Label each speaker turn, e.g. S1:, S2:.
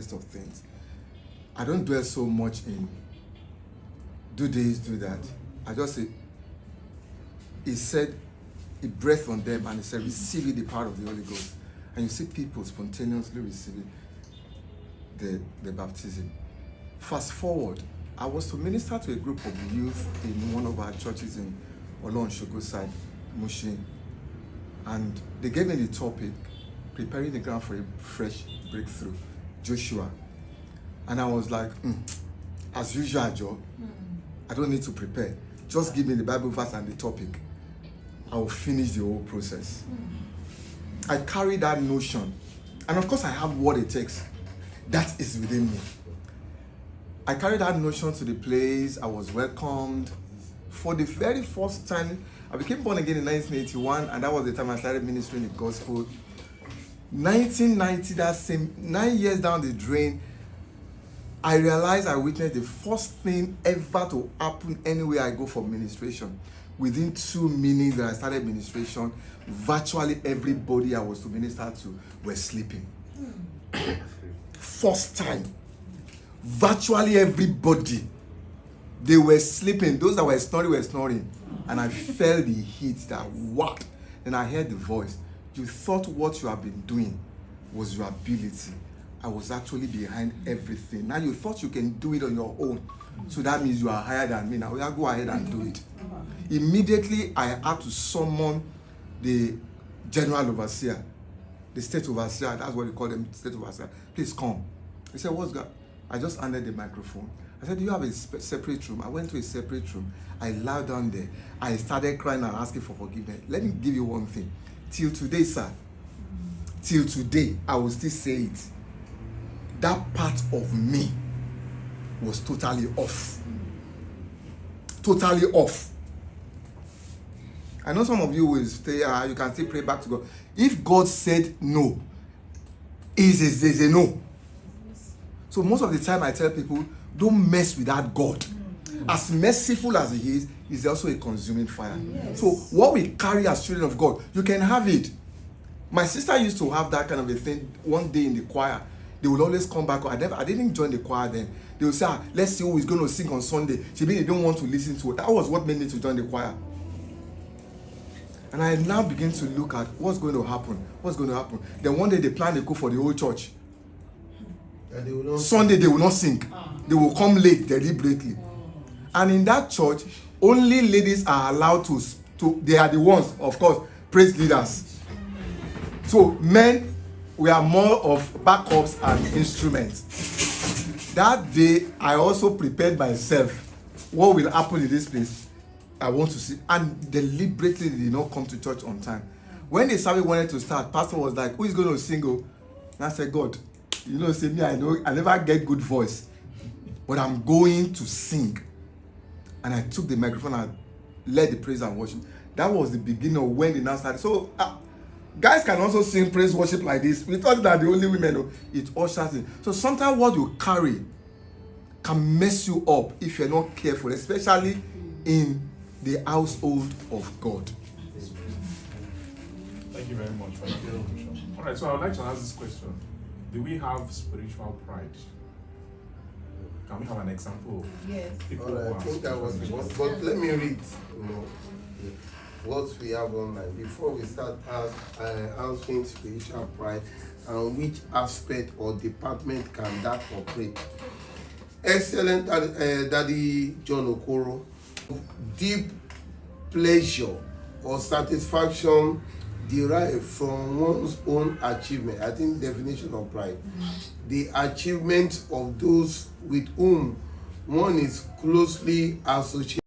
S1: rest of things. I don't dwell so much in do this, do that. I just say, he said, he breathed on them and he said, receive the power of the Holy Ghost. And you see people spontaneously receiving the baptism. Fast forward, I was to minister to a group of youth in one of our churches in Olonshogo side, Mushin. And they gave me the topic, preparing the ground for a fresh breakthrough, Joshua. And I was like, as usual, Joe, I don't need to prepare. Just give me the Bible verse and the topic. I will finish the whole process. I carry that notion. And of course, I have what it takes. That is within me. I carried that notion to the place. I was welcomed. For the very first time, I became born again in 1981, and that was the time I started ministering the gospel. 1990, that same 9 years down the drain, I realized I witnessed the first thing ever to happen anywhere I go for ministration. Within 2 minutes that I started ministration, virtually everybody I was to minister to were sleeping. First time. Virtually everybody. They were sleeping. Those that were snoring. And I felt the heat that what? Then I heard the voice. You thought what you have been doing was your ability. I was actually behind everything. Now you thought you can do it on your own. So that means you are higher than me. Now we go ahead and do it. Immediately I had to summon the general overseer, the state overseer. That's what they call them, state overseer. Please come. He said, what's that? I just handed the microphone. I said, do you have a separate room? I went to a separate room. I lied down there. I started crying and asking for forgiveness. Let me give you one thing. Till today, sir, till today, I will still say it. That part of me was totally off. Totally off. I know some of you will say, you can still pray back to God. If God said no, is a no. So most of the time I tell people, don't mess with that God. As merciful as he is also a consuming fire. Yes. So what we carry as children of God, you can have it. My sister used to have that kind of a thing one day in the choir. They will always come back. I didn't join the choir then. They will say, let's see who is going to sing on Sunday. She mean they don't want to listen to it. That was what made me to join the choir. And I now begin to look at what's going to happen. What's going to happen? Then one day they plan to go for the whole church.
S2: And they will not
S1: Sunday they will not sing. They will come late deliberately. And in that church, only ladies are allowed to they are the ones, of course, praise leaders. So men, we are more of backups and instruments. That day, I also prepared myself. What will happen in this place? I want to see. And deliberately they did not come to church on time. When the service wanted to start, pastor was like, who is going to sing? And I said, God, you know, say me, I know I never get good voice, but I'm going to sing. And I took the microphone and led the praise and worship. That was the beginning of when they now started. So guys can also sing praise worship like this. We thought that the only women, it ushers in. So sometimes what you carry can mess you up if you're not careful, especially in the household of God.
S3: Thank you very much for that contribution. All right, so I would like to ask this question. Do we have spiritual pride? Can we have an example?
S4: Yes.
S2: All right, I think that was the one. But let me read, what we have online before we start answering spiritual pride and which aspect or department can that operate. Excellent, Daddy John Okoro. Deep pleasure or satisfaction derived from one's own achievement. I think definition of pride. The achievement of those with whom one is closely associated.